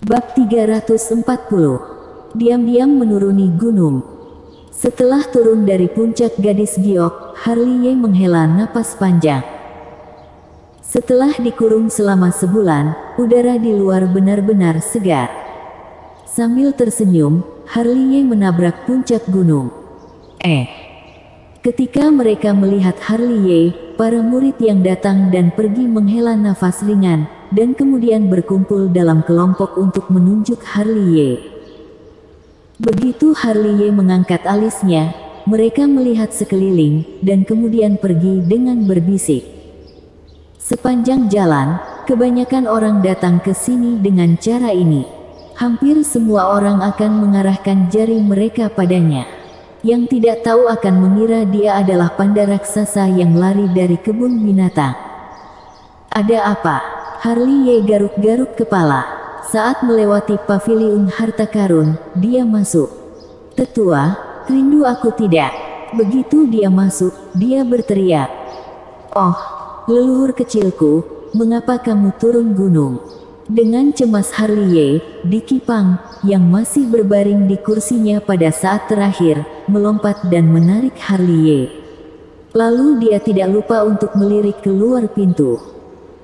Bab 340. Diam-diam menuruni gunung. Setelah turun dari puncak Gadis Giok, Harley menghela napas panjang. Setelah dikurung selama sebulan, udara di luar benar-benar segar. Sambil tersenyum, Harley menabrak puncak gunung. Ketika mereka melihat Harley, para murid yang datang dan pergi menghela nafas ringan, dan kemudian berkumpul dalam kelompok untuk menunjuk Harley. Begitu Harley mengangkat alisnya, mereka melihat sekeliling, dan kemudian pergi dengan berbisik. Sepanjang jalan, kebanyakan orang datang ke sini dengan cara ini. Hampir semua orang akan mengarahkan jari mereka padanya. Yang tidak tahu akan mengira dia adalah panda raksasa yang lari dari kebun binatang. Ada apa? Harley garuk-garuk kepala. Saat melewati paviliun harta karun, dia masuk. Tetua, rindu aku tidak. Begitu dia masuk, dia berteriak. Oh, leluhur kecilku, mengapa kamu turun gunung? Dengan cemas Harley, Diki Pang, yang masih berbaring di kursinya pada saat terakhir, melompat dan menarik Harley. Lalu dia tidak lupa untuk melirik keluar pintu.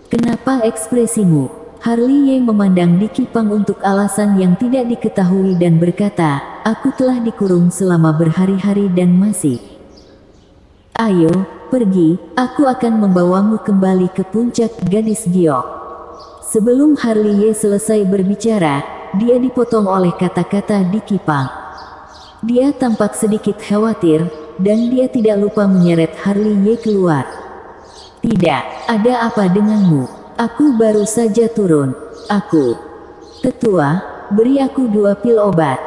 Kenapa ekspresimu? Harley memandang Diki Pang untuk alasan yang tidak diketahui dan berkata, aku telah dikurung selama berhari-hari dan masih. Ayo, pergi, aku akan membawamu kembali ke puncak Gadis Giok. Sebelum Harley selesai berbicara, dia dipotong oleh kata-kata Diki Pang. Dia tampak sedikit khawatir, dan dia tidak lupa menyeret Harley keluar. Tidak, ada apa denganmu? Aku baru saja turun. Tetua, beri aku 2 pil obat.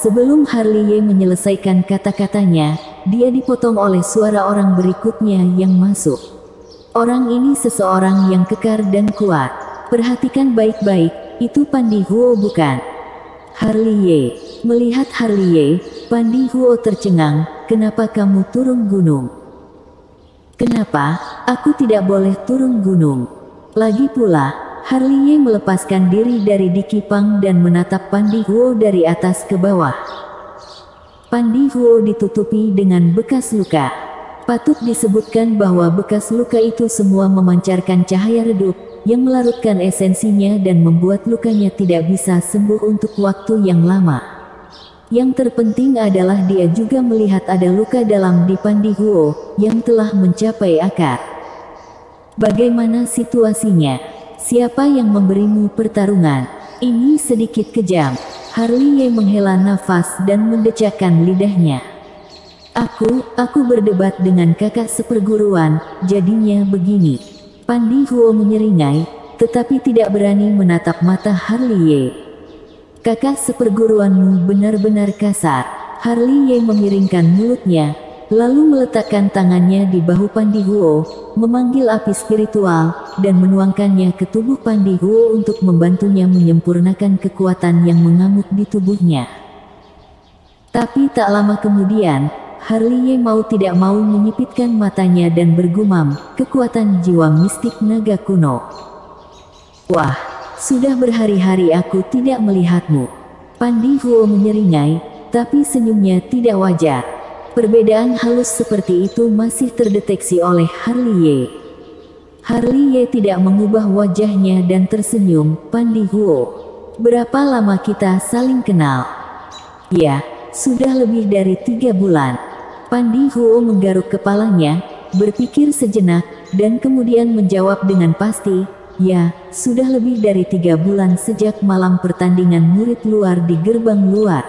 Sebelum Harley menyelesaikan kata-katanya, dia dipotong oleh suara orang berikutnya yang masuk. Orang ini seseorang yang kekar dan kuat. Perhatikan baik-baik, itu Pandi Huo bukan? Harley. Melihat Harley, Pandi Huo tercengang, kenapa kamu turun gunung? Kenapa? Aku tidak boleh turun gunung. Lagi pula, Harley melepaskan diri dari Diki Pang dan menatap Pandi Huo dari atas ke bawah. Pandi Huo ditutupi dengan bekas luka. Patut disebutkan bahwa bekas luka itu semua memancarkan cahaya redup, yang melarutkan esensinya dan membuat lukanya tidak bisa sembuh untuk waktu yang lama. Yang terpenting adalah dia juga melihat ada luka dalam di Pandi Huo, yang telah mencapai akar. Bagaimana situasinya? Siapa yang memberimu pertarungan? Ini sedikit kejam. Harley menghela nafas dan mendecakkan lidahnya. Aku berdebat dengan kakak seperguruan, jadinya begini. Pandi Huo menyeringai, tetapi tidak berani menatap mata Harley. Kakak seperguruanmu benar-benar kasar. Harley memiringkan mulutnya, lalu meletakkan tangannya di bahu Pandi Huo, memanggil api spiritual, dan menuangkannya ke tubuh Pandi Huo untuk membantunya menyempurnakan kekuatan yang mengamuk di tubuhnya. Tapi tak lama kemudian, Harley mau tidak mau menyipitkan matanya dan bergumam, kekuatan jiwa mistik naga kuno. Wah, sudah berhari-hari aku tidak melihatmu. Pandi Huo menyeringai, tapi senyumnya tidak wajar. Perbedaan halus seperti itu masih terdeteksi oleh Harley. Harley tidak mengubah wajahnya dan tersenyum. Pandi Huo, berapa lama kita saling kenal? Ya, sudah lebih dari 3 bulan. Pandi Huo menggaruk kepalanya, berpikir sejenak, dan kemudian menjawab dengan pasti, ya, sudah lebih dari 3 bulan sejak malam pertandingan murid luar di gerbang luar.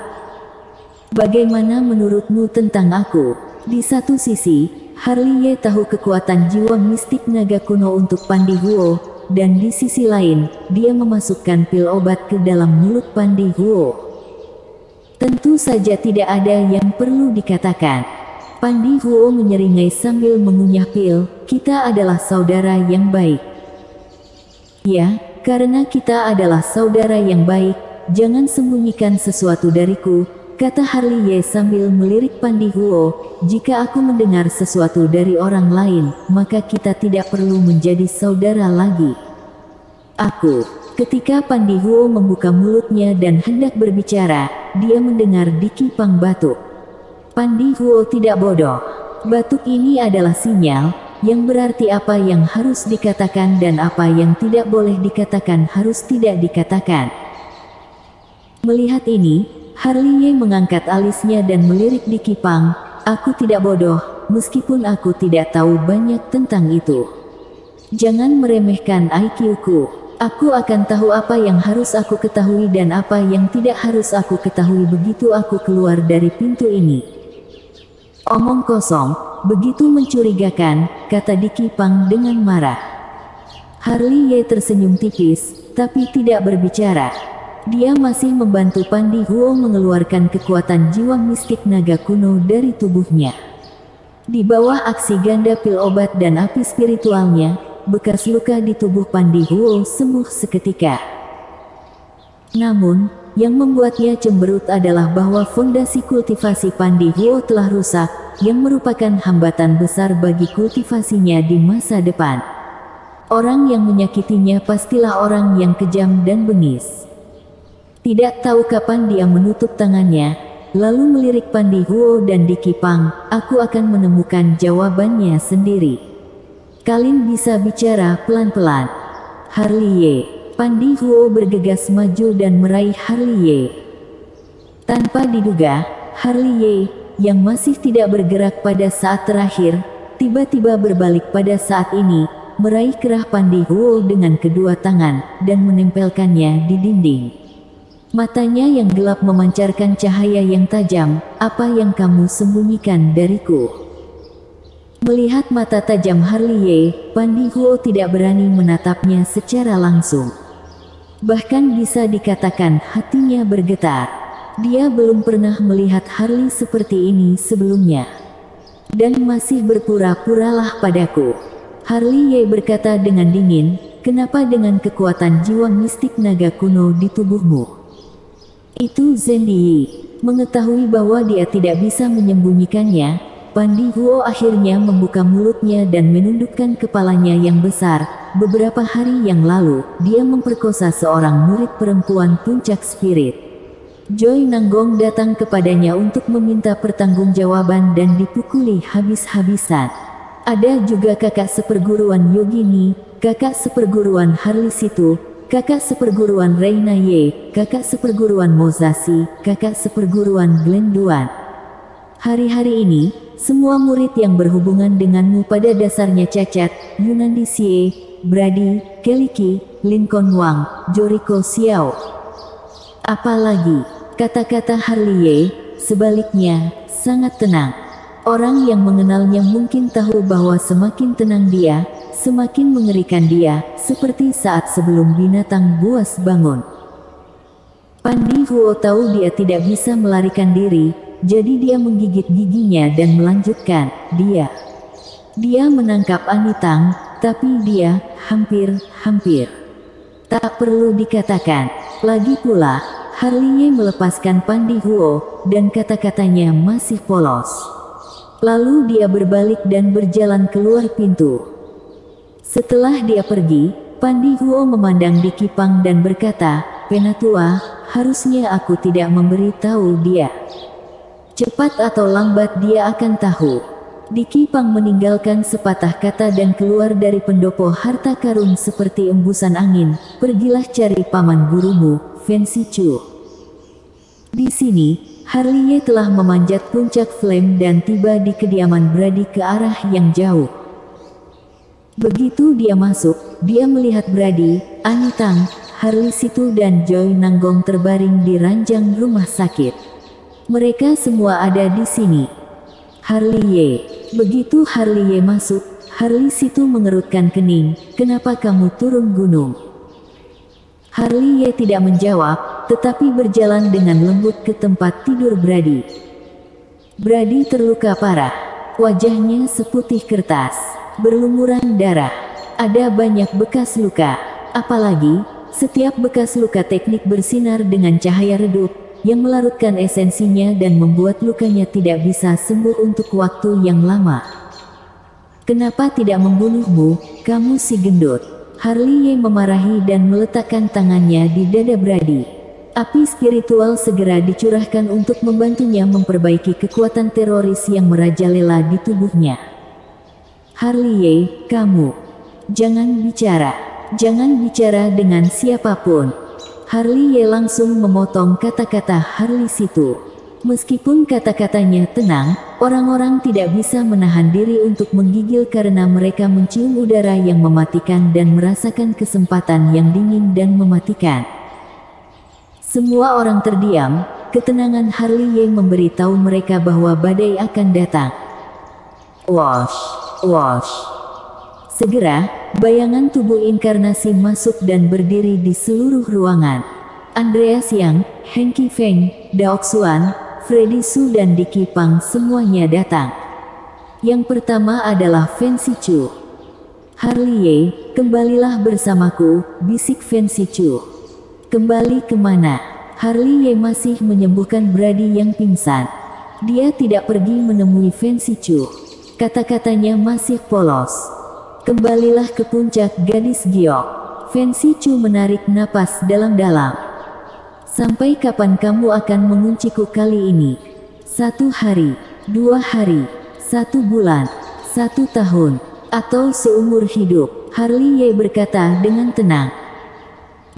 Bagaimana menurutmu tentang aku? Di satu sisi, Harley tahu kekuatan jiwa mistik naga kuno untuk Pandi Huo, dan di sisi lain, dia memasukkan pil obat ke dalam mulut Pandi Huo. Tentu saja tidak ada yang perlu dikatakan. Pandi Huo menyeringai sambil mengunyah pil, kita adalah saudara yang baik. Ya, karena kita adalah saudara yang baik, jangan sembunyikan sesuatu dariku, kata Harley sambil melirik Pandi Huo, jika aku mendengar sesuatu dari orang lain, maka kita tidak perlu menjadi saudara lagi. Ketika Pandi Huo membuka mulutnya dan hendak berbicara, dia mendengar Diki Pang batuk. Pandi Huo tidak bodoh. Batuk ini adalah sinyal, yang berarti apa yang harus dikatakan dan apa yang tidak boleh dikatakan harus tidak dikatakan. Melihat ini, Harley mengangkat alisnya dan melirik Diki Pang, "Aku tidak bodoh, meskipun aku tidak tahu banyak tentang itu. Jangan meremehkan IQ-ku. Aku akan tahu apa yang harus aku ketahui dan apa yang tidak harus aku ketahui begitu aku keluar dari pintu ini." "Omong kosong, begitu mencurigakan," kata Diki Pang dengan marah. Harley tersenyum tipis, tapi tidak berbicara. Dia masih membantu Pandi Huo mengeluarkan kekuatan jiwa mistik naga kuno dari tubuhnya. Di bawah aksi ganda pil obat dan api spiritualnya, bekas luka di tubuh Pandi Huo sembuh seketika. Namun, yang membuatnya cemberut adalah bahwa fondasi kultivasi Pandi Huo telah rusak, yang merupakan hambatan besar bagi kultivasinya di masa depan. Orang yang menyakitinya pastilah orang yang kejam dan bengis. Tidak tahu kapan dia menutup tangannya, lalu melirik Pandi Huo dan Diki Pang, "Aku akan menemukan jawabannya sendiri. Kalian bisa bicara pelan-pelan." "Harley." Pandi Huo bergegas maju dan meraih Harley. Tanpa diduga, Harley, yang masih tidak bergerak pada saat terakhir, tiba-tiba berbalik pada saat ini, meraih kerah Pandi Huo dengan kedua tangan, dan menempelkannya di dinding. Matanya yang gelap memancarkan cahaya yang tajam, "Apa yang kamu sembunyikan dariku?" Melihat mata tajam Harley, Pandi Huo tidak berani menatapnya secara langsung. Bahkan bisa dikatakan hatinya bergetar. Dia belum pernah melihat Harley seperti ini sebelumnya. "Dan masih berpura-puralah padaku," Harley berkata dengan dingin, "Kenapa dengan kekuatan jiwa mistik naga kuno di tubuhmu?" Itu Zendi. Mengetahui bahwa dia tidak bisa menyembunyikannya, Pandi Huo akhirnya membuka mulutnya dan menundukkan kepalanya yang besar. Beberapa hari yang lalu, dia memperkosa seorang murid perempuan puncak spirit. Joy Nanggong datang kepadanya untuk meminta pertanggungjawaban dan dipukuli habis-habisan. Ada juga kakak seperguruan Yogini, kakak seperguruan Harley Situ, kakak seperguruan Reina Ye, kakak seperguruan Mozashi, kakak seperguruan Glenduan. Hari-hari ini, semua murid yang berhubungan denganmu pada dasarnya cacat, Yunandi Xie, Brady, Keliki, Lincoln Wang, Joriko Xiao. Apalagi, kata-kata Harley, sebaliknya, sangat tenang. Orang yang mengenalnya mungkin tahu bahwa semakin tenang dia, semakin mengerikan dia, seperti saat sebelum binatang buas bangun. Pandi Huo tahu dia tidak bisa melarikan diri, jadi dia menggigit giginya dan melanjutkan, Dia menangkap Anitang, tapi dia, hampir. Tak perlu dikatakan. Lagi pula, Harley melepaskan Pandi Huo, dan kata-katanya masih polos. Lalu dia berbalik dan berjalan keluar pintu. Setelah dia pergi, Pandi Huo memandang Diki Pang dan berkata, "Penatua, harusnya aku tidak memberitahu dia. Cepat atau lambat dia akan tahu." Diki Pang meninggalkan sepatah kata dan keluar dari pendopo harta karun seperti embusan angin. "Pergilah cari paman gurumu, Fancy Chu." Di sini, Harley telah memanjat puncak Flame dan tiba di kediaman Brady ke arah yang jauh. Begitu dia masuk, dia melihat Brady, Anitang, Harley Situ dan Joy Nanggong terbaring di ranjang rumah sakit. Mereka semua ada di sini. Harley. Begitu Harley masuk, Harley Situ mengerutkan kening, "Kenapa kamu turun gunung?" Harley tidak menjawab, tetapi berjalan dengan lembut ke tempat tidur Brady. Brady terluka parah. Wajahnya seputih kertas, berlumuran darah. Ada banyak bekas luka. Apalagi, setiap bekas luka teknik bersinar dengan cahaya redup, yang melarutkan esensinya dan membuat lukanya tidak bisa sembuh untuk waktu yang lama. "Kenapa tidak membunuhmu, kamu si gendut?" Harley Ye memarahi dan meletakkan tangannya di dada Brady. Api spiritual segera dicurahkan untuk membantunya memperbaiki kekuatan teroris yang merajalela di tubuhnya. Harley Ye, kamu jangan bicara. Jangan bicara dengan siapapun. Harley Ye langsung memotong kata-kata Harley situ. Meskipun kata-katanya tenang, orang-orang tidak bisa menahan diri untuk menggigil karena mereka mencium udara yang mematikan dan merasakan kesempatan yang dingin dan mematikan. Semua orang terdiam, ketenangan Harley Ye memberitahu mereka bahwa badai akan datang. Wash, wash. Segera, bayangan tubuh inkarnasi masuk dan berdiri di seluruh ruangan. Andreas Yang, Henki Feng, Daok Xuan, Freddy Su dan Dicky Pang semuanya datang. Yang pertama adalah Fancy Chu. Harley Ye, kembalilah bersamaku, bisik Fancy Chu. Kembali kemana? Harley Ye masih menyembuhkan Brady yang pingsan. Dia tidak pergi menemui Fancy Chu. Kata-katanya masih polos. Kembalilah ke puncak gadis giok. Fancy Chu menarik napas dalam-dalam. Sampai kapan kamu akan mengunciku kali ini? 1 hari, 2 hari, 1 bulan, 1 tahun, atau seumur hidup? Harley Ye berkata dengan tenang.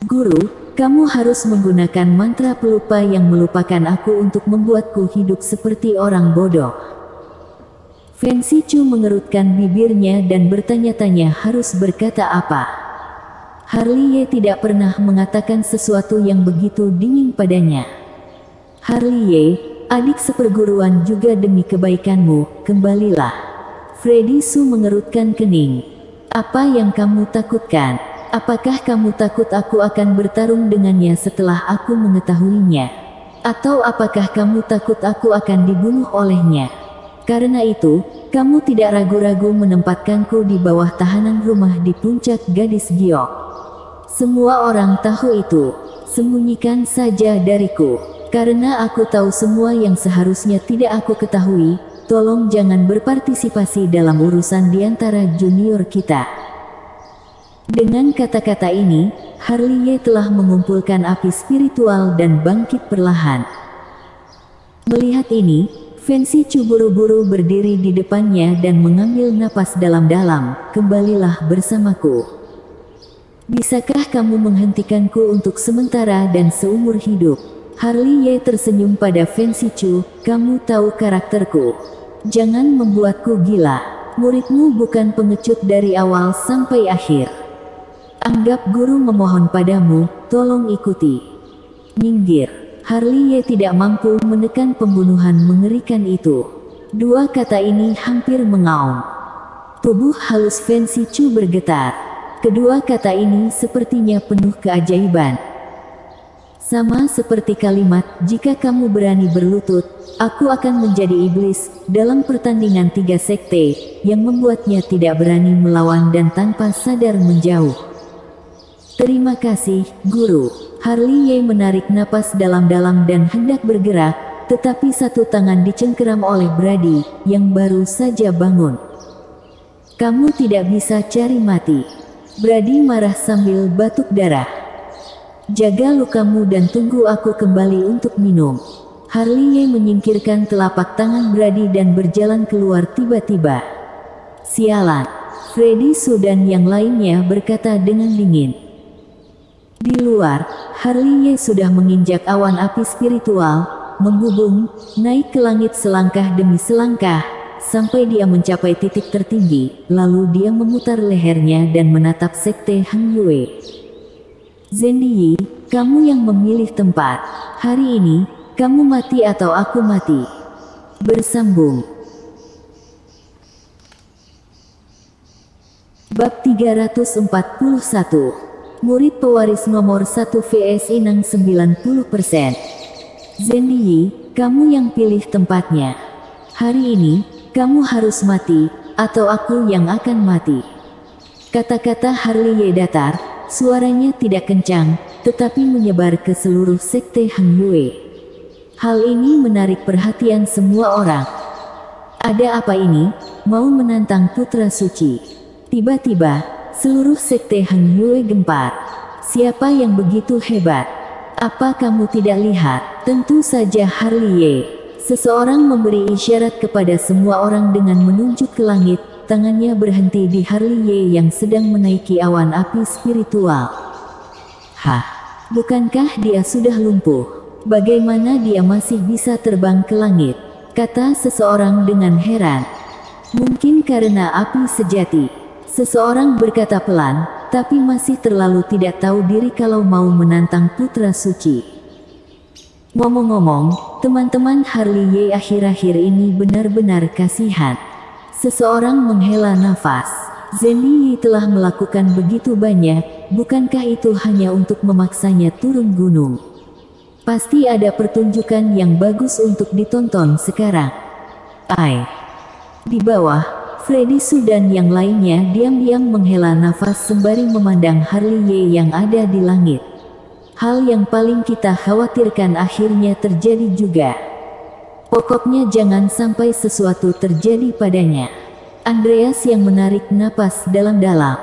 Guru, kamu harus menggunakan mantra pelupa yang melupakan aku untuk membuatku hidup seperti orang bodoh. Fancy Chu mengerutkan bibirnya dan bertanya-tanya harus berkata apa. Harley Ye tidak pernah mengatakan sesuatu yang begitu dingin padanya. Harley Ye, adik seperguruan juga demi kebaikanmu, kembalilah. Freddy Su mengerutkan kening. Apa yang kamu takutkan? Apakah kamu takut aku akan bertarung dengannya setelah aku mengetahuinya? Atau apakah kamu takut aku akan dibunuh olehnya? Karena itu, kamu tidak ragu-ragu menempatkanku di bawah tahanan rumah di puncak gadis giok. Semua orang tahu itu. Sembunyikan saja dariku. Karena aku tahu semua yang seharusnya tidak aku ketahui. Tolong jangan berpartisipasi dalam urusan di antara junior kita. Dengan kata-kata ini, Harley Ye telah mengumpulkan api spiritual dan bangkit perlahan. Melihat ini, Fancy Chu buru-buru berdiri di depannya dan mengambil napas dalam-dalam. Kembalilah bersamaku. Bisakah kamu menghentikanku untuk sementara dan seumur hidup? Harley Ye tersenyum pada Fancy Chu, kamu tahu karakterku. Jangan membuatku gila. Muridmu bukan pengecut dari awal sampai akhir. Anggap guru memohon padamu, tolong ikuti. Minggir. Harley Ye tidak mampu menekan pembunuhan mengerikan itu. Dua kata ini hampir mengaum. Tubuh halus Fancy Chu bergetar. Kedua kata ini sepertinya penuh keajaiban. Sama seperti kalimat, jika kamu berani berlutut, aku akan menjadi iblis, dalam pertandingan 3 sekte, yang membuatnya tidak berani melawan dan tanpa sadar menjauh. Terima kasih, guru. Harley Ye menarik napas dalam-dalam dan hendak bergerak, tetapi satu tangan dicengkeram oleh Brady, yang baru saja bangun. Kamu tidak bisa cari mati. Brady marah sambil batuk darah. Jaga lukamu dan tunggu aku kembali untuk minum. Harley Ye menyingkirkan telapak tangan Brady dan berjalan keluar tiba-tiba. Sialan. Freddy Su dan yang lainnya berkata dengan dingin. Di luar, Harley Ye sudah menginjak awan api spiritual, menghubung, naik ke langit selangkah demi selangkah, sampai dia mencapai titik tertinggi, lalu dia memutar lehernya dan menatap sekte Hang Yue. Zendiyi, kamu yang memilih tempat. Hari ini, kamu mati atau aku mati. Bersambung. Bab 341. Murid pewaris nomor 1 vs Inang 90%. Zendiyi, kamu yang pilih tempatnya. Hari ini, kamu harus mati, atau aku yang akan mati. Kata-kata Harley Ye datar, suaranya tidak kencang, tetapi menyebar ke seluruh sekte Hang Yue. Hal ini menarik perhatian semua orang. Ada apa ini? Mau menantang putra suci. Tiba-tiba, seluruh sekte Heng Yue gempar. Siapa yang begitu hebat? Apa kamu tidak lihat? Tentu saja Harley Ye. Seseorang memberi isyarat kepada semua orang dengan menunjuk ke langit. Tangannya berhenti di Harley Ye yang sedang menaiki awan api spiritual. Hah, bukankah dia sudah lumpuh? Bagaimana dia masih bisa terbang ke langit? Kata seseorang dengan heran. Mungkin karena api sejati. Seseorang berkata pelan, tapi masih terlalu tidak tahu diri kalau mau menantang putra suci. Ngomong-ngomong, teman-teman Harley Ye akhir-akhir ini benar-benar kasihan. Seseorang menghela nafas. Zheng Yi telah melakukan begitu banyak, bukankah itu hanya untuk memaksanya turun gunung? Pasti ada pertunjukan yang bagus untuk ditonton sekarang. Di bawah, Freddy Su dan yang lainnya diam-diam menghela nafas sembari memandang Harley Ye yang ada di langit. Hal yang paling kita khawatirkan akhirnya terjadi juga. Pokoknya jangan sampai sesuatu terjadi padanya. Andreas yang menarik napas dalam-dalam.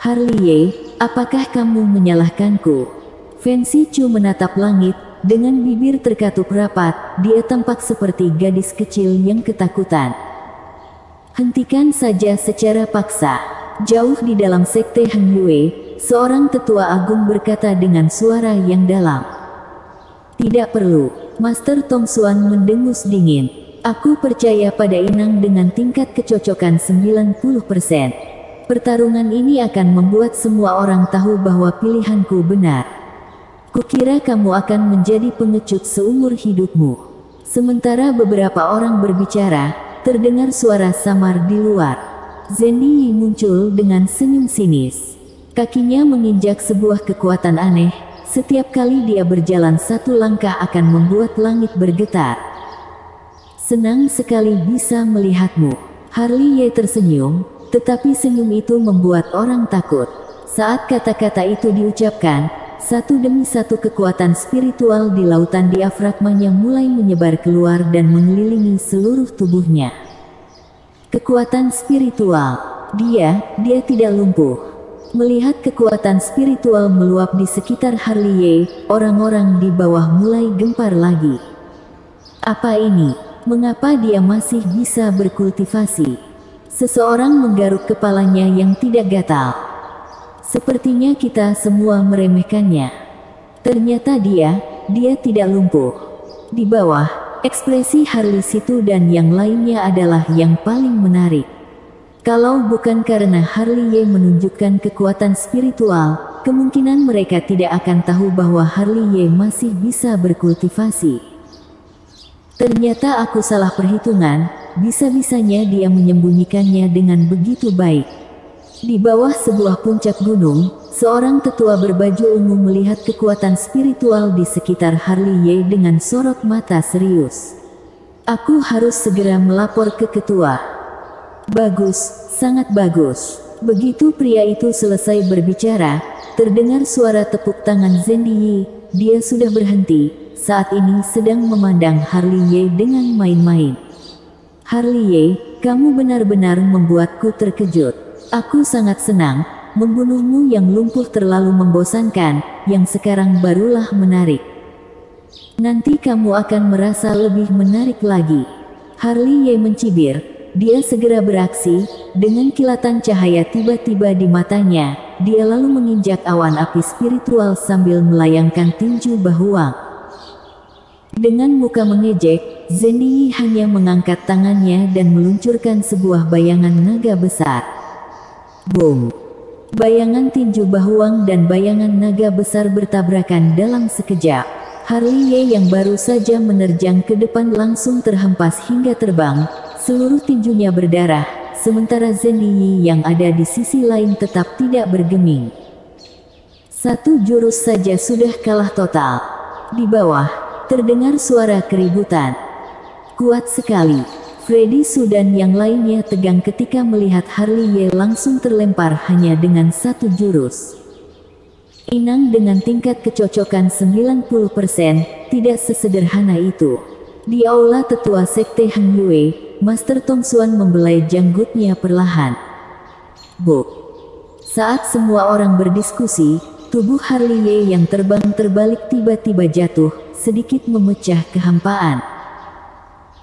Harley Ye, apakah kamu menyalahkanku? Fancy Chu menatap langit, dengan bibir terkatup rapat, dia tampak seperti gadis kecil yang ketakutan. Hentikan saja secara paksa. Jauh di dalam sekte Heng Yue, seorang tetua agung berkata dengan suara yang dalam. Tidak perlu. Master Tong Xuan mendengus dingin. Aku percaya pada Inang dengan tingkat kecocokan 90%. Pertarungan ini akan membuat semua orang tahu bahwa pilihanku benar. Kukira kamu akan menjadi pengecut seumur hidupmu. Sementara beberapa orang berbicara, terdengar suara samar di luar. Zheng Yi muncul dengan senyum sinis. Kakinya menginjak sebuah kekuatan aneh. Setiap kali dia berjalan satu langkah akan membuat langit bergetar. Senang sekali bisa melihatmu. Harley Ye tersenyum, tetapi senyum itu membuat orang takut. Saat kata-kata itu diucapkan, satu demi satu kekuatan spiritual di lautan diafragmanya mulai menyebar keluar dan mengelilingi seluruh tubuhnya. Kekuatan spiritual. Dia tidak lumpuh. Melihat kekuatan spiritual meluap di sekitar Harley Ye, orang-orang di bawah mulai gempar lagi. Apa ini? Mengapa dia masih bisa berkultivasi? Seseorang menggaruk kepalanya yang tidak gatal. Sepertinya kita semua meremehkannya. Ternyata dia tidak lumpuh. Di bawah, ekspresi Harley Situ dan yang lainnya adalah yang paling menarik. Kalau bukan karena Harley Ye menunjukkan kekuatan spiritual, kemungkinan mereka tidak akan tahu bahwa Harley Ye masih bisa berkultivasi. Ternyata aku salah perhitungan, bisa-bisanya dia menyembunyikannya dengan begitu baik. Di bawah sebuah puncak gunung, seorang tetua berbaju ungu melihat kekuatan spiritual di sekitar Harley Ye dengan sorot mata serius. Aku harus segera melapor ke ketua. Bagus, sangat bagus. Begitu pria itu selesai berbicara, terdengar suara tepuk tangan Zheng Yi. Dia sudah berhenti, saat ini sedang memandang Harley Ye dengan main-main. Harley Ye, kamu benar-benar membuatku terkejut. Aku sangat senang, membunuhmu yang lumpuh terlalu membosankan, yang sekarang barulah menarik. Nanti kamu akan merasa lebih menarik lagi. Harley Ye mencibir. Dia segera beraksi, dengan kilatan cahaya tiba-tiba di matanya, dia lalu menginjak awan api spiritual sambil melayangkan tinju bahuang. Dengan muka mengejek, Zheng Yi hanya mengangkat tangannya dan meluncurkan sebuah bayangan naga besar. Boom! Bayangan tinju bahuang dan bayangan naga besar bertabrakan dalam sekejap. Harley Ye yang baru saja menerjang ke depan langsung terhempas hingga terbang. Seluruh tinjunya berdarah, sementara Zheng Yi yang ada di sisi lain tetap tidak bergeming. Satu jurus saja sudah kalah total. Di bawah, terdengar suara keributan. Kuat sekali. Freddy Su dan yang lainnya tegang ketika melihat Harley Ye langsung terlempar hanya dengan satu jurus. Inang dengan tingkat kecocokan 90%, tidak sesederhana itu. Di aula tetua sekte Heng Yue, Master Tong Xuan membelai janggutnya perlahan. Buk! Saat semua orang berdiskusi, tubuh Harley yang terbang terbalik tiba-tiba jatuh, sedikit memecah kehampaan.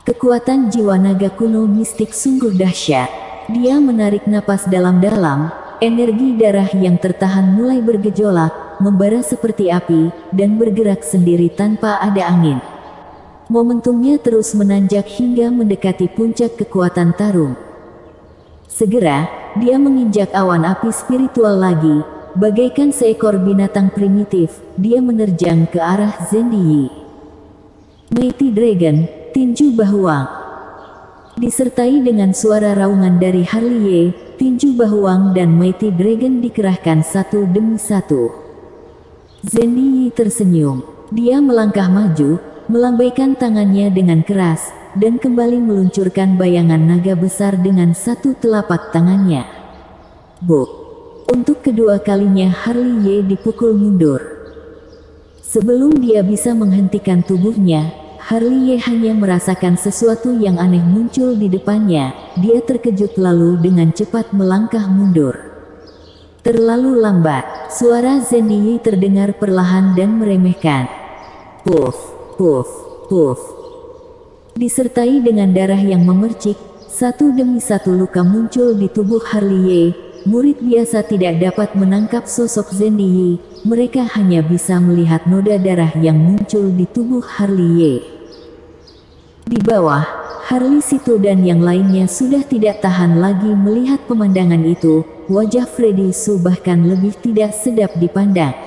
Kekuatan jiwa naga kuno mistik sungguh dahsyat. Dia menarik napas dalam-dalam, energi darah yang tertahan mulai bergejolak, membara seperti api, dan bergerak sendiri tanpa ada angin. Momentumnya terus menanjak hingga mendekati puncak kekuatan tarung. Segera, dia menginjak awan api spiritual lagi, bagaikan seekor binatang primitif, dia menerjang ke arah Zendiyi. Mighty Dragon, tinju Bahuang. Disertai dengan suara raungan dari Harley, tinju Bahuang dan Mighty Dragon dikerahkan satu demi satu. Zendiyi tersenyum. Dia melangkah maju, melambaikan tangannya dengan keras, dan kembali meluncurkan bayangan naga besar dengan satu telapak tangannya. Buk! Untuk kedua kalinya Harley dipukul mundur. Sebelum dia bisa menghentikan tubuhnya, Harley hanya merasakan sesuatu yang aneh muncul di depannya. Dia terkejut lalu dengan cepat melangkah mundur. Terlalu lambat, suara Zendiyi terdengar perlahan dan meremehkan. Puff, puff, puff. Disertai dengan darah yang memercik, satu demi satu luka muncul di tubuh Harley. Murid biasa tidak dapat menangkap sosok Zendiyi, mereka hanya bisa melihat noda darah yang muncul di tubuh Harley. Di bawah, Harley Situ dan yang lainnya sudah tidak tahan lagi melihat pemandangan itu. Wajah Freddy Su bahkan lebih tidak sedap dipandang.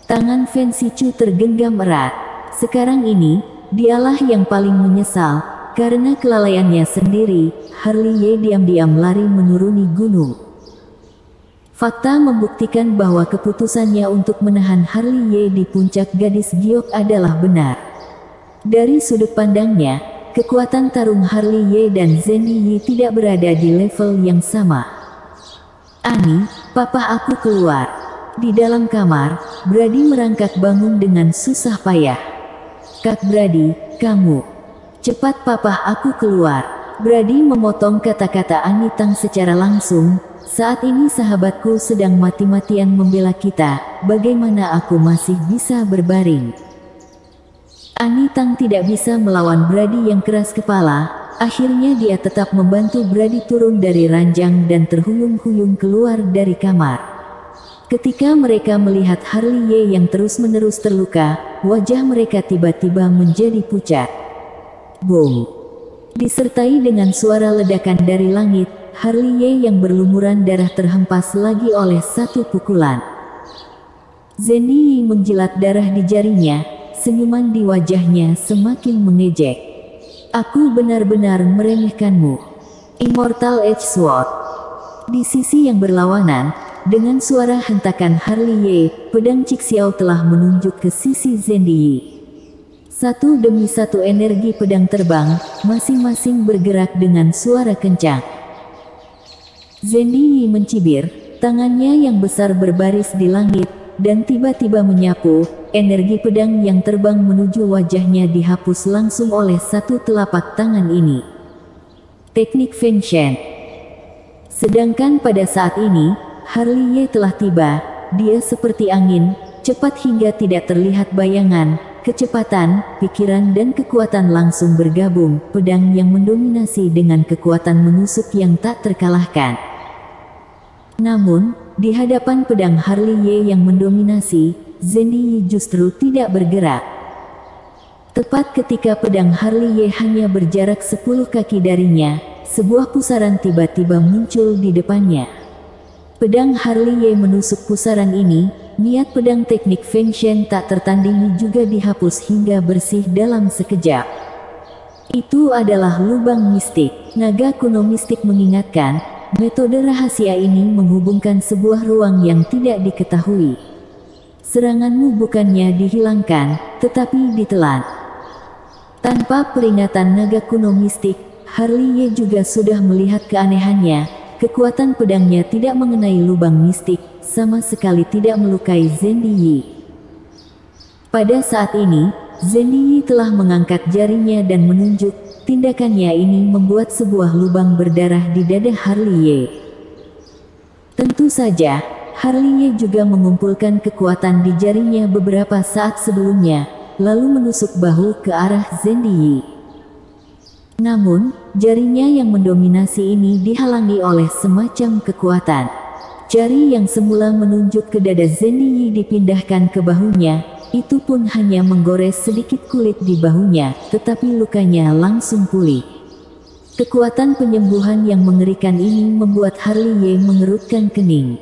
Tangan Fen Shichu tergenggam erat. Sekarang ini, dialah yang paling menyesal, karena kelalaiannya sendiri. Harley diam-diam lari menuruni gunung. Fakta membuktikan bahwa keputusannya untuk menahan Harley di puncak gadis giok adalah benar. Dari sudut pandangnya, kekuatan tarung Harley dan Zendiyi tidak berada di level yang sama. Ani, papa aku keluar. Di dalam kamar, Brady merangkak bangun dengan susah payah. Kak Brady, kamu. Cepat papa aku keluar. Brady memotong kata-kata Anitang secara langsung. Saat ini sahabatku sedang mati-matian membela kita, bagaimana aku masih bisa berbaring? Anitang tidak bisa melawan Brady yang keras kepala, akhirnya dia tetap membantu Brady turun dari ranjang dan terhuyung-huyung keluar dari kamar. Ketika mereka melihat Harley yang terus-menerus terluka, wajah mereka tiba-tiba menjadi pucat. Boom! Disertai dengan suara ledakan dari langit, Harley yang berlumuran darah terhempas lagi oleh satu pukulan. Zendiyi menjilat darah di jarinya, senyuman di wajahnya semakin mengejek. Aku benar-benar meremehkanmu. Immortal Edge Sword. Di sisi yang berlawanan, dengan suara hentakan Harley, pedang Cixiao telah menunjuk ke sisi Zendiyi. Satu demi satu energi pedang terbang, masing-masing bergerak dengan suara kencang. Zendiyi mencibir, tangannya yang besar berbaris di langit, dan tiba-tiba menyapu, energi pedang yang terbang menuju wajahnya dihapus langsung oleh satu telapak tangan ini. Teknik Feng Shen. Sedangkan pada saat ini, Harley telah tiba, dia seperti angin, cepat hingga tidak terlihat bayangan. Kecepatan, pikiran dan kekuatan langsung bergabung, pedang yang mendominasi dengan kekuatan menusuk yang tak terkalahkan. Namun, di hadapan pedang Harley yang mendominasi, Zendiyi justru tidak bergerak. Tepat ketika pedang Harley hanya berjarak 10 kaki darinya, sebuah pusaran tiba-tiba muncul di depannya. Pedang Harley menusuk pusaran ini, niat pedang teknik Feng Shen tak tertandingi juga dihapus hingga bersih dalam sekejap. Itu adalah lubang mistik. Naga kuno mistik mengingatkan, metode rahasia ini menghubungkan sebuah ruang yang tidak diketahui. Seranganmu bukannya dihilangkan, tetapi ditelan. Tanpa peringatan naga kuno mistik, Harley juga sudah melihat keanehannya. Kekuatan pedangnya tidak mengenai lubang mistik, sama sekali tidak melukai Zendiyi. Pada saat ini, Zendiyi telah mengangkat jarinya dan menunjuk. Tindakannya ini membuat sebuah lubang berdarah di dada Harley. Tentu saja, Harley juga mengumpulkan kekuatan di jarinya beberapa saat sebelumnya, lalu menusuk bahu ke arah Zendiyi. Namun, jarinya yang mendominasi ini dihalangi oleh semacam kekuatan. Jari yang semula menunjuk ke dada Zendiyi dipindahkan ke bahunya, itu pun hanya menggores sedikit kulit di bahunya, tetapi lukanya langsung pulih. Kekuatan penyembuhan yang mengerikan ini membuat Harley mengerutkan kening.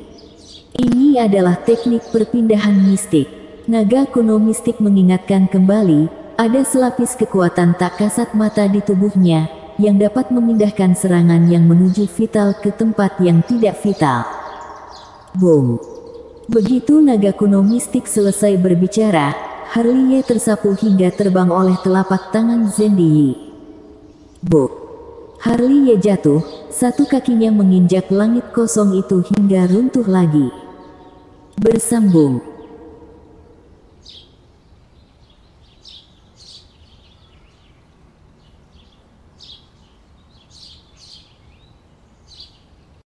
Ini adalah teknik perpindahan mistik. Naga kuno mistik mengingatkan kembali, ada selapis kekuatan tak kasat mata di tubuhnya, yang dapat memindahkan serangan yang menuju vital ke tempat yang tidak vital. Boom! Begitu naga kuno mistik selesai berbicara, Harley tersapu hingga terbang oleh telapak tangan Zendiyi. Buk! Harley jatuh, satu kakinya menginjak langit kosong itu hingga runtuh lagi. Bersambung.